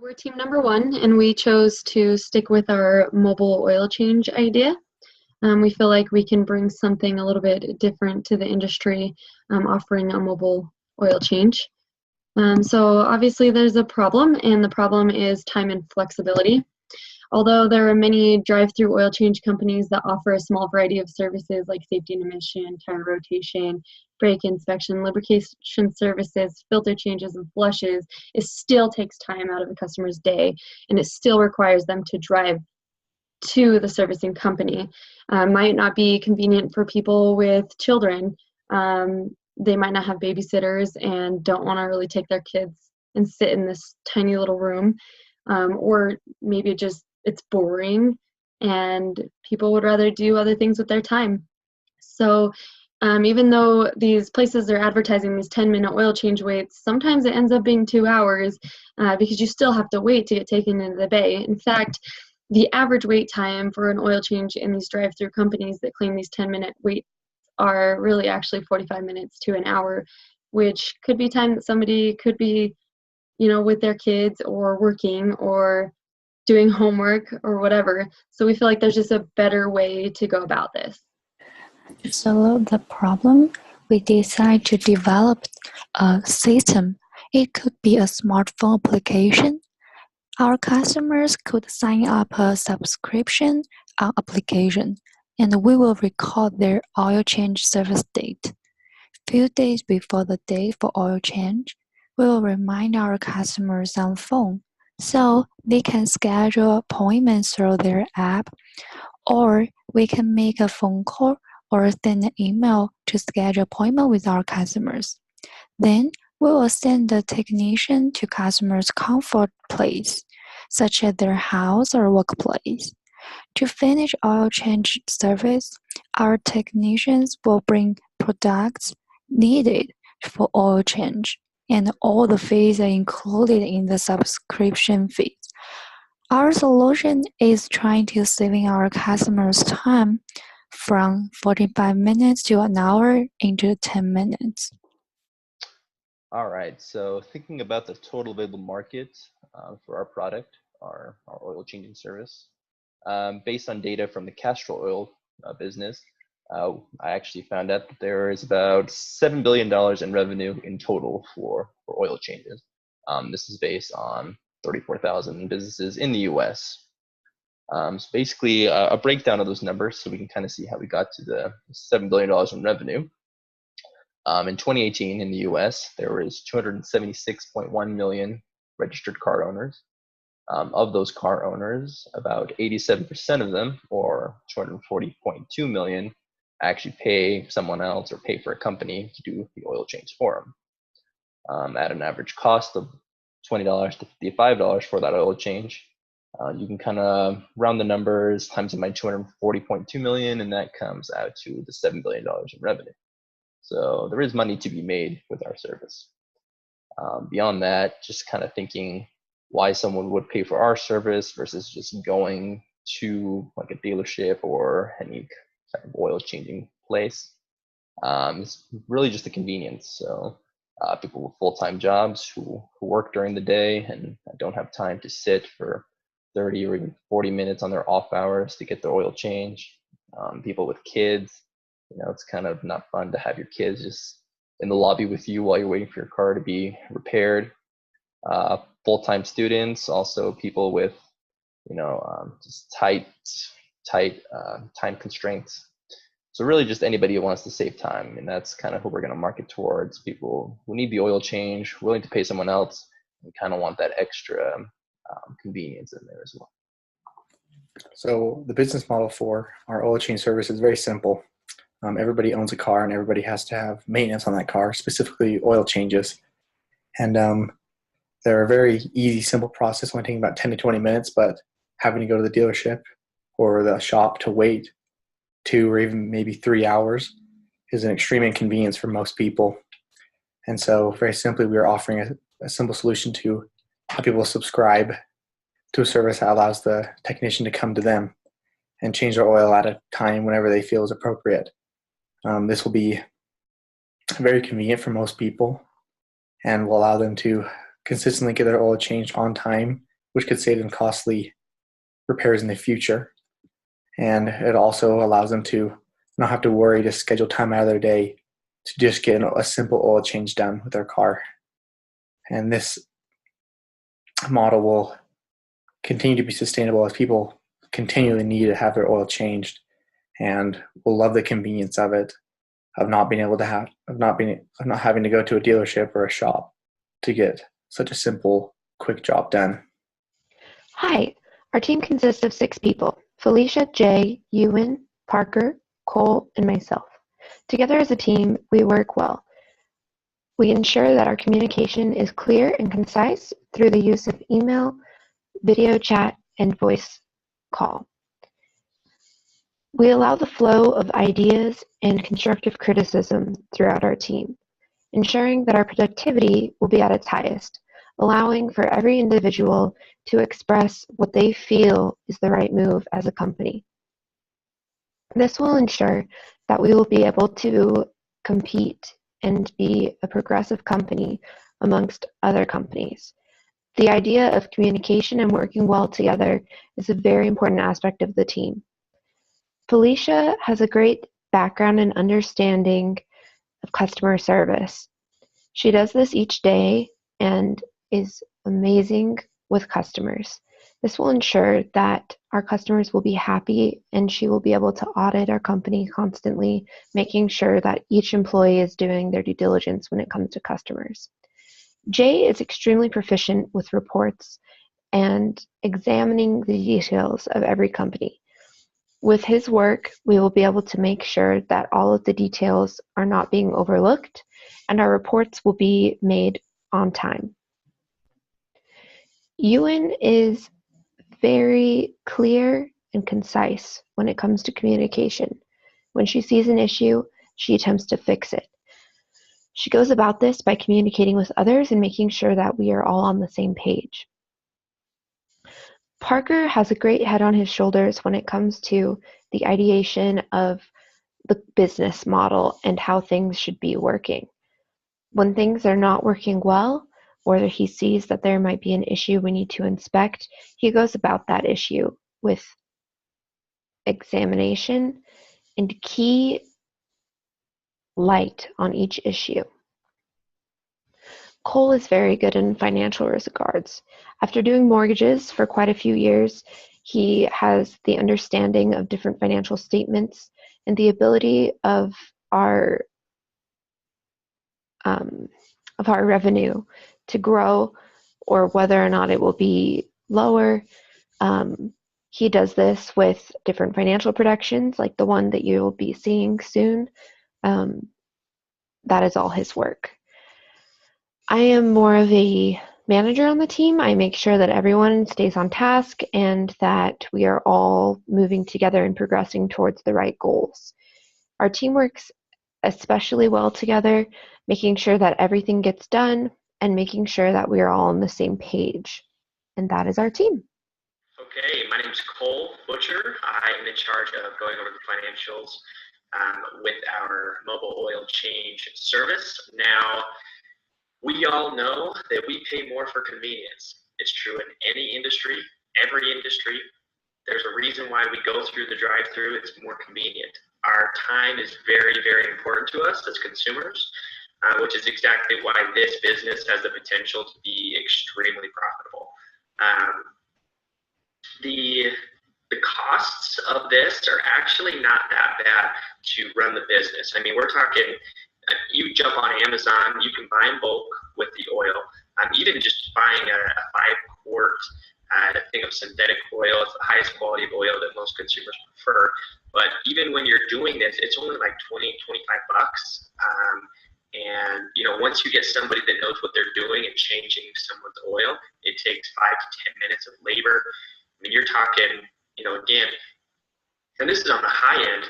we're team number one, and we chose to stick with our mobile oil change idea. We feel like we can bring something a little bit different to the industry, offering a mobile oil change. So obviously there's a problem, and the problem is time and flexibility. Although there are many drive-through oil change companies that offer a small variety of services like safety and emission, tire rotation, brake inspection, lubrication services, filter changes, and flushes, it still takes time out of the customer's day, and it still requires them to drive to the servicing company. Might not be convenient for people with children. They might not have babysitters and don't want to really take their kids and sit in this tiny little room. Or maybe it's boring and people would rather do other things with their time. So even though these places are advertising these 10-minute oil change waits, sometimes it ends up being 2 hours because you still have to wait to get taken into the bay. In fact, the average wait time for an oil change in these drive-through companies that claim these 10-minute waits are really actually 45 minutes to an hour, which could be time that somebody could be, with their kids or working or doing homework or whatever. So we feel like there's just a better way to go about this. To solve the problem, we decided to develop a system. It could be a smartphone application. Our customers could sign up a subscription application, and we will record their oil change service date. Few days before the date for oil change, we will remind our customers on phone so they can schedule appointments through their app, or we can make a phone call or send an email to schedule appointment with our customers. Then we will send the technician to customers' comfort place, such as their house or workplace. To finish oil change service, our technicians will bring products needed for oil change, and all the fees are included in the subscription fees. Our solution is trying to saving our customers time from 45 minutes to an hour into 10 minutes. All right, so thinking about the total available market for our product, our oil changing service, based on data from the Castrol oil business, I actually found out that there is about $7 billion in revenue in total for oil changes. This is based on 34,000 businesses in the US. So basically a breakdown of those numbers so we can kind of see how we got to the $7 billion in revenue. In 2018 in the US, there was 276.1 million registered car owners. Of those car owners, about 87% of them, or 240.2 million, actually pay someone else or pay for a company to do the oil change for them. At an average cost of $20 to $55 for that oil change, you can kind of round the numbers, times it by 240.2 million, and that comes out to the $7 billion in revenue. So there is money to be made with our service. Beyond that, just kind of thinking why someone would pay for our service versus just going to like a dealership or any kind of oil changing place. It's really just the convenience. So people with full-time jobs who work during the day and don't have time to sit for 30 or even 40 minutes on their off hours to get their oil change. People with kids, it's kind of not fun to have your kids just in the lobby with you while you're waiting for your car to be repaired. Full-time students, also people with, just tight time constraints. So really just anybody who wants to save time, and that's kind of who we're going to market towards, people who need the oil change, willing to pay someone else, and kind of want that extra convenience in there as well. So the business model for our oil change service is very simple. Everybody owns a car and everybody has to have maintenance on that car, specifically oil changes. And they're a very easy, simple process, only taking about 10 to 20 minutes, but having to go to the dealership or the shop to wait 2 or even maybe 3 hours is an extreme inconvenience for most people. And so very simply, we are offering a simple solution to help people subscribe to a service that allows the technician to come to them and change their oil at a time whenever they feel is appropriate. This will be very convenient for most people and will allow them to consistently get their oil changed on time which could save them costly repairs in the future. And it also allows them to not have to worry to schedule time out of their day to just get a simple oil change done with their car. And this model will continue to be sustainable as people continually need to have their oil changed, and will love the convenience of it, of not having to go to a dealership or a shop to get such a simple, quick job done. Hi, our team consists of 6 people: Felicia, Jay, Ewan, Parker, Cole, and myself. Together as a team, we work well. We ensure that our communication is clear and concise through the use of email, video chat, and voice call. We allow the flow of ideas and constructive criticism throughout our team, ensuring that our productivity will be at its highest, allowing for every individual to express what they feel is the right move as a company. This will ensure that we will be able to compete and be a progressive company amongst other companies. The idea of communication and working well together is a very important aspect of the team. Felicia has a great background in understanding of customer service. She does this each day and is amazing with customers. This will ensure that our customers will be happy, and she will be able to audit our company constantly, making sure that each employee is doing their due diligence when it comes to customers. Jay is extremely proficient with reports and examining the details of every company. With his work, we will be able to make sure that all of the details are not being overlooked, and our reports will be made on time. Ewan is very clear and concise when it comes to communication. When she sees an issue, she attempts to fix it. She goes about this by communicating with others and making sure that we are all on the same page. Parker has a great head on his shoulders when it comes to the ideation of the business model and how things should be working. When things are not working well, or he sees that there might be an issue we need to inspect, he goes about that issue with examination and key light on each issue. Cole is very good in financial regards. After doing mortgages for quite a few years, he has the understanding of different financial statements and the ability of our revenue to grow, or whether or not it will be lower. He does this with different financial projections, like the one that you'll be seeing soon. That is all his work. I am more of a manager on the team. I make sure that everyone stays on task and that we are all moving together and progressing towards the right goals. Our team works especially well together, making sure that everything gets done and making sure that we are all on the same page. And that is our team. Okay, my name is Cole Butcher. I am in charge of going over the financials with our mobile oil change service. Now, we all know that we pay more for convenience. It's true in any industry, every industry. There's a reason why we go through the drive-through. It's more convenient. Our time is very, very important to us as consumers, which is exactly why this business has the potential to be extremely profitable. The costs of this are actually not that bad to run the business. I mean, we're talking, you jump on Amazon, you can buy in bulk with the oil. Even just buying a 5-quart thing of synthetic oil, it's the highest quality of oil that most consumers prefer. But even when you're doing this, it's only like $20, $25. And once you get somebody that knows what they're doing and changing someone's oil, it takes 5 to 10 minutes of labor. I mean, you're talking, again, and this is on the high end,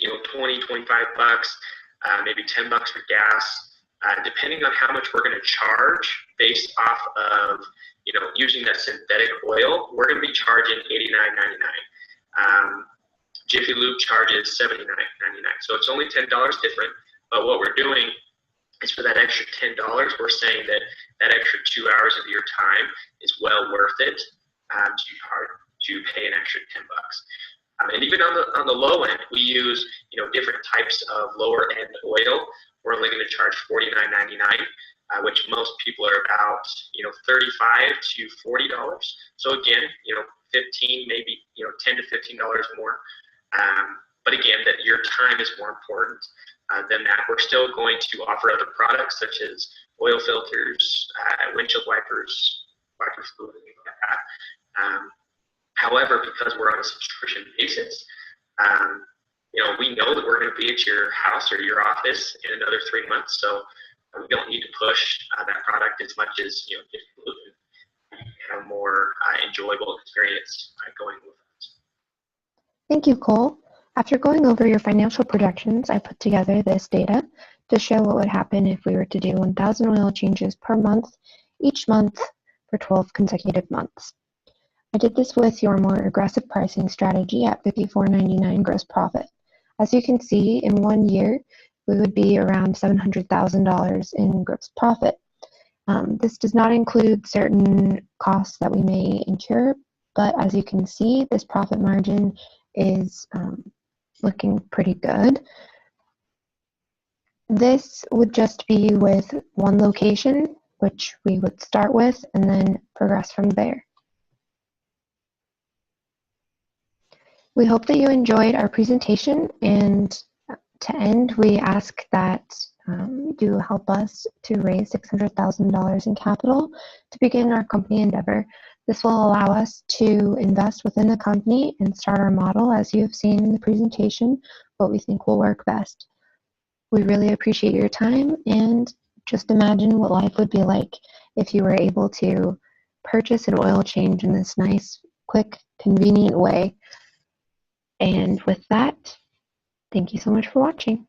$20, $25, maybe $10 for gas, depending on how much we're going to charge based off of, using that synthetic oil, we're going to be charging $89.99. Jiffy Lube charges $79.99. So it's only $10 different, but what we're doing is for that extra $10, we're saying that that extra 2 hours of your time is well worth it. to pay an extra $10. And even on the low end, we use different types of lower end oil. We're only going to charge $49.99, which most people are about $35 to $40. So again, 15, maybe $10 to $15 more. But again, that your time is more important than that. We're still going to offer other products such as oil filters, windshield wipers, wiper fluid, things like that. However, because we're on a subscription basis, we know that we're going to be at your house or your office in another 3 months, so we don't need to push that product as much as have a more enjoyable experience going with us. Thank you, Cole. After going over your financial projections, I put together this data to show what would happen if we were to do 1,000 oil changes per month, each month for 12 consecutive months. I did this with your more aggressive pricing strategy at $54.99 gross profit. As you can see, in 1 year, we would be around $700,000 in gross profit. This does not include certain costs that we may incur, but as you can see, this profit margin is looking pretty good. This would just be with one location, which we would start with and then progress from there. We hope that you enjoyed our presentation, and to end, we ask that you help us to raise $600,000 in capital to begin our company endeavor. This will allow us to invest within the company and start our model, as you have seen in the presentation, what we think will work best. We really appreciate your time, and just imagine what life would be like if you were able to purchase an oil change in this nice, quick, convenient way. And with that, thank you so much for watching.